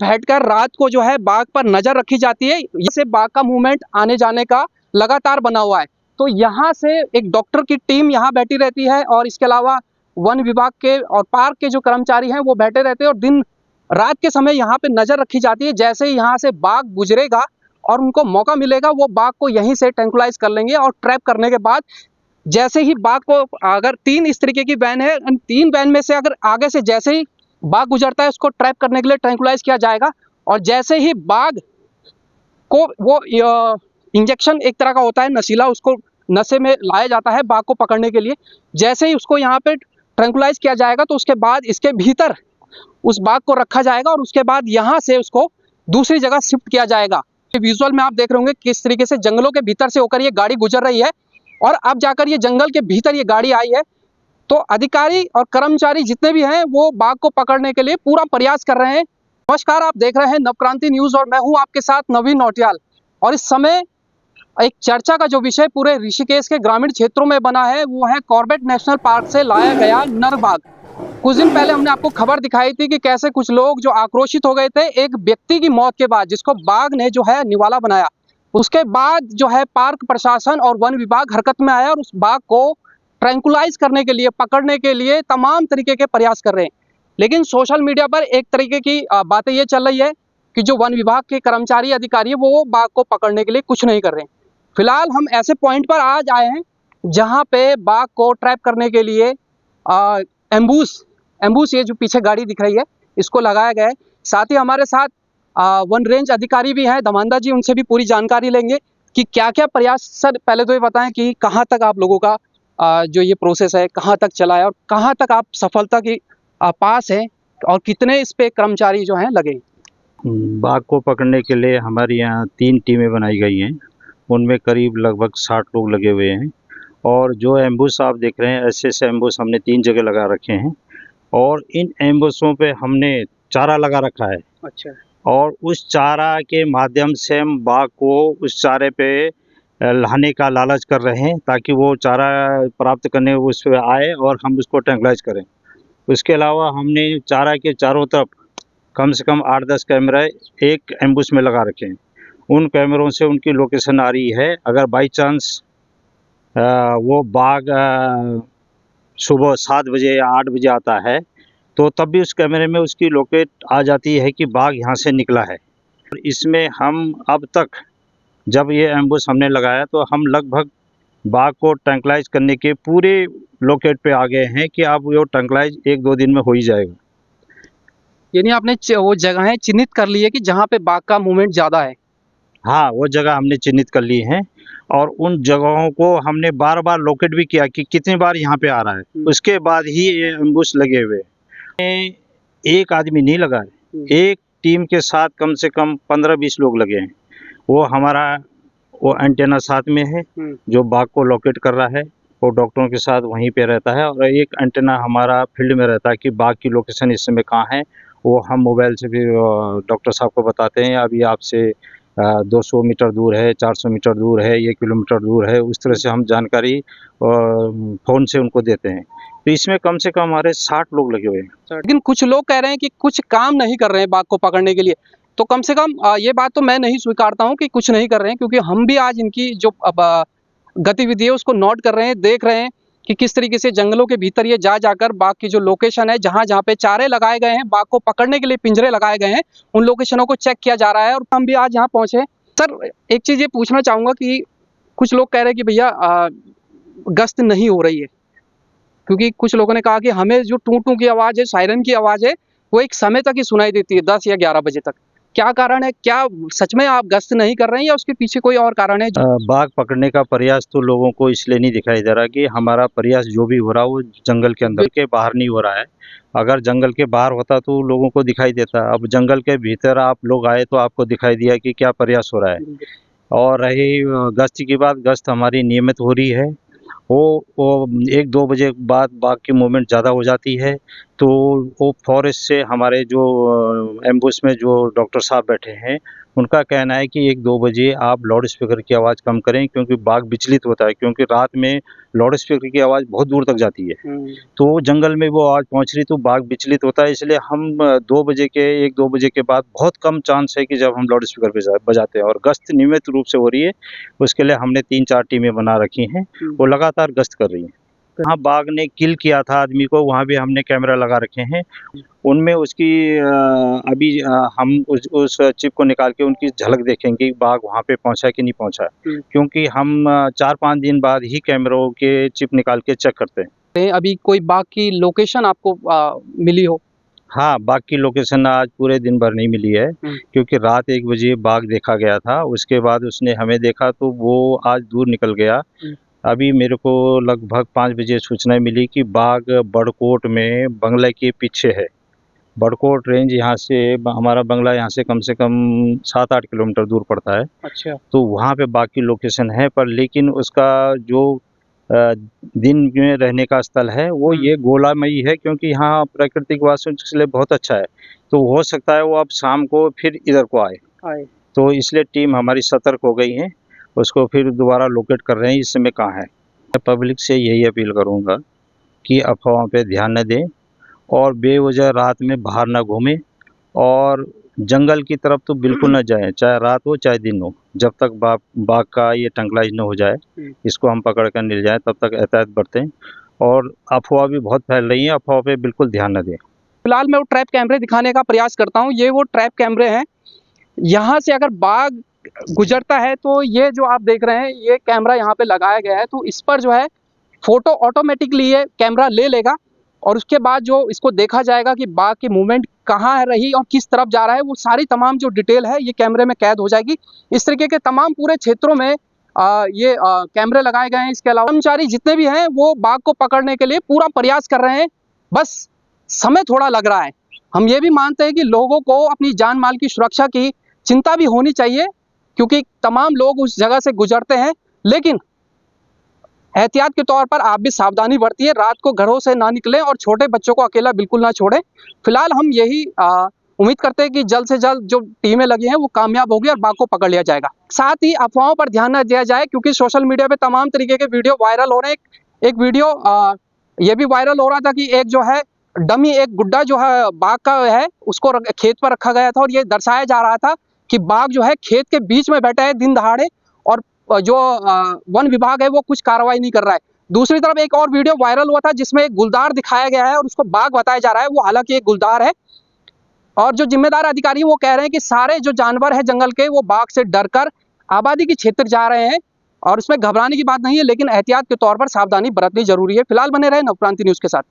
बैठकर रात को जो है बाघ पर नजर रखी जाती है। इससे बाघ का मूवमेंट आने जाने का लगातार बना हुआ है। तो यहाँ से एक डॉक्टर की टीम यहाँ बैठी रहती है और इसके अलावा वन विभाग के और पार्क के जो कर्मचारी हैं वो बैठे रहते हैं और दिन रात के समय यहाँ पे नजर रखी जाती है। जैसे ही यहाँ से बाघ गुजरेगा और उनको मौका मिलेगा वो बाघ को यहीं से ट्रैंकुलाइज कर लेंगे और ट्रैप करने के बाद जैसे ही बाघ को, अगर 3 इस तरीके की वैन है, 3 वैन में से अगर आगे से जैसे ही बाघ गुजरता है उसको ट्रैप करने के लिए ट्रैंकुलाइज किया जाएगा। और जैसे ही बाघ को वो इंजेक्शन एक तरह का होता है नशीला, उसको नशे में लाया जाता है बाघ को पकड़ने के लिए। जैसे ही उसको यहाँ पे ट्रैंकुलाइज किया जाएगा तो उसके बाद इसके भीतर उस बाघ को रखा जाएगा और उसके बाद यहाँ से उसको दूसरी जगह शिफ्ट किया जाएगा। विजुअल में आप देख रहे होंगे किस तरीके से जंगलों के भीतर से होकर ये गाड़ी गुजर रही है और अब जाकर ये जंगल के भीतर ये गाड़ी आई है। तो अधिकारी और कर्मचारी जितने भी हैं वो बाघ को पकड़ने के लिए पूरा प्रयास कर रहे हैं। नमस्कार, आप देख रहे हैं नवक्रांति न्यूज और मैं हूं आपके साथ नवीन नौटियाल। और इस समय एक चर्चा का जो विषय पूरे ऋषिकेश के ग्रामीण क्षेत्रों में बना है वो है कॉर्बेट नेशनल पार्क से लाया गया नर बाघ। कुछ दिन पहले हमने आपको खबर दिखाई थी कि कैसे कुछ लोग जो आक्रोशित हो गए थे एक व्यक्ति की मौत के बाद जिसको बाघ ने जो है निवाला बनाया। उसके बाद जो है पार्क प्रशासन और वन विभाग हरकत में आया और उस बाघ को ट्रैंकुलाइज करने के लिए, पकड़ने के लिए तमाम तरीके के प्रयास कर रहे हैं। लेकिन सोशल मीडिया पर एक तरीके की बातें ये चल रही है कि जो वन विभाग के कर्मचारी अधिकारी है वो बाघ को पकड़ने के लिए कुछ नहीं कर रहे हैं। फिलहाल हम ऐसे पॉइंट पर आज आए हैं जहाँ पे बाघ को ट्रैप करने के लिए एम्बूस ये जो पीछे गाड़ी दिख रही है इसको लगाया गया है। साथ ही हमारे साथ वन रेंज अधिकारी भी हैं धमांदा जी, उनसे भी पूरी जानकारी लेंगे कि क्या क्या प्रयास। सर पहले तो ये बताएं कि कहाँ तक आप लोगों का जो ये प्रोसेस है कहाँ तक चला है और कहाँ तक आप सफलता की पास हैं और कितने इस पे कर्मचारी जो हैं लगे। बाघ को पकड़ने के लिए हमारे यहाँ 3 टीमें बनाई गई हैं, उनमें करीब लगभग 60 लोग लगे हुए हैं। और जो एम्बुस आप देख रहे हैं ऐसे एम्बुस हमने 3 जगह लगा रखे हैं और इन एम्बुसों पे हमने चारा लगा रखा है। अच्छा। और उस चारा के माध्यम से हम बाघ को उस चारे पे लाने का लालच कर रहे हैं ताकि वो चारा प्राप्त करने उस पर आए और हम उसको ट्रैंकुलाइज करें। उसके अलावा हमने चारा के चारों तरफ कम से कम 8-10 कैमरे एक एम्बुस में लगा रखे हैं। उन कैमरों से उनकी लोकेशन आ रही है। अगर बाई चांस वो बाघ सुबह 7 बजे या 8 बजे आता है तो तब भी उस कैमरे में उसकी लोकेट आ जाती है कि बाघ यहाँ से निकला है। इसमें हम अब तक जब ये एम्बुस हमने लगाया तो हम लगभग बाघ को ट्रैंकुलाइज करने के पूरे लोकेट पे आ गए हैं कि अब वो ट्रैंकुलाइज 1-2 दिन में हो ही जाएगा। यानी आपने वो जगहें चिन्हित कर ली है कि जहाँ पे बाघ का मूवमेंट ज़्यादा है। हाँ, वो जगह हमने चिन्हित कर ली हैं और उन जगहों को हमने बार-बार लोकेट भी किया कि कितनी बार यहाँ पे आ रहा है। उसके बाद ही ये एम्बुस लगे हुए हैं। एक आदमी नहीं लगा है, एक टीम के साथ कम से कम 15-20 लोग लगे हैं। वो हमारा वो एंटेना साथ में है जो बाघ को लोकेट कर रहा है, वो डॉक्टरों के साथ वहीं पे रहता है। और एक एंटेना हमारा फील्ड में रहता है कि बाघ की लोकेशन इस समय कहाँ है, वो हम मोबाइल से भी डॉक्टर साहब को बताते हैं। अभी आपसे 200 मीटर दूर है, 400 मीटर दूर है, 1 किलोमीटर दूर है। उस तरह से हम जानकारी फ़ोन से उनको देते हैं। तो इसमें कम से कम हमारे 60 लोग लगे हुए हैं। लेकिन कुछ लोग कह रहे हैं कि कुछ काम नहीं कर रहे हैं बाघ को पकड़ने के लिए। तो कम से कम ये बात तो मैं नहीं स्वीकारता हूँ कि कुछ नहीं कर रहे हैं, क्योंकि हम भी आज इनकी जो गतिविधि है उसको नोट कर रहे हैं, देख रहे हैं कि किस तरीके से जंगलों के भीतर ये जाकर बाघ की जो लोकेशन है, जहाँ जहाँ पे चारे लगाए गए हैं, बाघ को पकड़ने के लिए पिंजरे लगाए गए हैं, उन लोकेशनों को चेक किया जा रहा है और हम भी आज यहाँ पहुँचे। सर एक चीज़ ये पूछना चाहूँगा कि कुछ लोग कह रहे हैं कि भैया गश्त नहीं हो रही है, क्योंकि कुछ लोगों ने कहा कि हमें जो टू टू की आवाज़ है, सायरन की आवाज़ है, वो एक समय तक ही सुनाई देती है, 10 या 11 बजे तक। क्या कारण है? क्या सच में आप गश्त नहीं कर रहे हैं या उसके पीछे कोई और कारण है? बाघ पकड़ने का प्रयास तो लोगों को इसलिए नहीं दिखाई दे रहा कि हमारा प्रयास जो भी हो रहा है वो जंगल के अंदर के बाहर नहीं हो रहा है। अगर जंगल के बाहर होता तो लोगों को दिखाई देता। अब जंगल के भीतर आप लोग आए तो आपको दिखाई दिया कि क्या प्रयास हो रहा है। और रही गश्त की बात, गश्त हमारी नियमित हो रही है। वो 1-2 बजे बाद बाघ की मूवमेंट ज़्यादा हो जाती है तो वो फॉरेस्ट से हमारे जो एम्बुस में जो डॉक्टर साहब बैठे हैं उनका कहना है कि 1-2 बजे आप लाउड स्पीकर की आवाज़ कम करें, क्योंकि बाघ विचलित होता है, क्योंकि रात में लाउड स्पीकर की आवाज़ बहुत दूर तक जाती है। तो जंगल में वो आवाज़ पहुँच रही तो बाघ विचलित होता है, इसलिए हम 2 बजे के 1-2 बजे के बाद बहुत कम चांस है कि जब हम लाउड स्पीकर बजाते हैं, और गश्त नियमित रूप से हो रही है। उसके लिए हमने 3-4 टीमें बना रखी हैं, वो लगातार गश्त कर रही हैं। जहाँ बाघ ने किल किया था आदमी को, वहाँ भी हमने कैमरा लगा रखे हैं। उनमें उसकी अभी हम उस चिप को निकाल के उनकी झलक देखेंगे कि बाघ वहाँ पे पहुँचा है कि नहीं पहुँचा है। क्योंकि हम 4-5 दिन बाद ही कैमरों के चिप निकाल के चेक करते हैं। अभी कोई बाघ की लोकेशन आपको मिली हो? हाँ, बाघ की लोकेशन आज पूरे दिन भर नहीं मिली है, क्योंकि रात 1 बजे बाघ देखा गया था, उसके बाद उसने हमें देखा तो वो आज दूर निकल गया। अभी मेरे को लगभग 5 बजे सूचना मिली कि बाघ बड़कोट में बंगले के पीछे है। बड़कोट रेंज यहाँ से हमारा बंगला यहाँ से कम 7-8 किलोमीटर दूर पड़ता है। अच्छा। तो वहाँ पे बाघ की लोकेशन है, पर लेकिन उसका जो दिन में रहने का स्थल है वो ये गोलामयी है, क्योंकि यहाँ प्राकृतिक वातावरण इसके लिए बहुत अच्छा है। तो हो सकता है वो अब शाम को फिर इधर को आए। तो इसलिए टीम हमारी सतर्क हो गई है, उसको फिर दोबारा लोकेट कर रहे हैं इस समय कहाँ है। मैं पब्लिक से यही अपील करूँगा कि अफवाहों पे ध्यान न दें और बेवजह रात में बाहर ना घूमें, और जंगल की तरफ तो बिल्कुल न जाएं, चाहे रात हो चाहे दिन हो, जब तक बाघ का ये टंकलाइज न हो जाए, इसको हम पकड़ कर ले जाएं, तब तक एहतियात बरतें। और अफवाह भी बहुत फैल रही हैं, अफवाह पे बिल्कुल ध्यान न दें। फिलहाल मैं वो ट्रैप कैमरे दिखाने का प्रयास करता हूँ। ये वो ट्रैप कैमरे हैं, यहाँ से अगर बाघ गुजरता है तो ये जो आप देख रहे हैं ये कैमरा यहाँ पे लगाया गया है, तो इस पर जो है फोटो ऑटोमेटिकली ये कैमरा ले लेगा, और उसके बाद जो इसको देखा जाएगा कि बाघ की मूवमेंट कहाँ है रही और किस तरफ जा रहा है, वो सारी तमाम जो डिटेल है ये कैमरे में कैद हो जाएगी। इस तरीके के तमाम पूरे क्षेत्रों में ये कैमरे लगाए गए हैं। इसके अलावा कर्मचारी जितने भी हैं वो बाघ को पकड़ने के लिए पूरा प्रयास कर रहे हैं, बस समय थोड़ा लग रहा है। हम ये भी मानते हैं कि लोगों को अपनी जान माल की सुरक्षा की चिंता भी होनी चाहिए, क्योंकि तमाम लोग उस जगह से गुजरते हैं, लेकिन एहतियात के तौर पर आप भी सावधानी बरतिए, रात को घरों से ना निकलें और छोटे बच्चों को अकेला बिल्कुल ना छोड़ें। फिलहाल हम यही उम्मीद करते हैं कि जल्द से जल्द जो टीमें लगी हैं वो कामयाब होगी और बाघ को पकड़ लिया जाएगा। साथ ही अफवाहों पर ध्यान न दिया जाए, क्योंकि सोशल मीडिया पे तमाम तरीके के वीडियो वायरल हो रहे हैं। एक वीडियो ये भी वायरल हो रहा था कि एक जो है डमी, एक गुड्डा जो है बाघ का है, उसको खेत पर रखा गया था, और ये दर्शाया जा रहा था कि बाघ जो है खेत के बीच में बैठा है दिन दहाड़े, और जो वन विभाग है वो कुछ कार्रवाई नहीं कर रहा है। दूसरी तरफ एक और वीडियो वायरल हुआ था जिसमें एक गुलदार दिखाया गया है और उसको बाघ बताया जा रहा है, वो हालांकि एक गुलदार है, और जो जिम्मेदार अधिकारी वो कह रहे हैं कि सारे जो जानवर है जंगल के वो बाघ से डरकर आबादी के क्षेत्र जा रहे हैं, और उसमें घबराने की बात नहीं है, लेकिन एहतियात के तौर पर सावधानी बरतनी जरूरी है। फिलहाल बने रहे नवक्रांति न्यूज के साथ।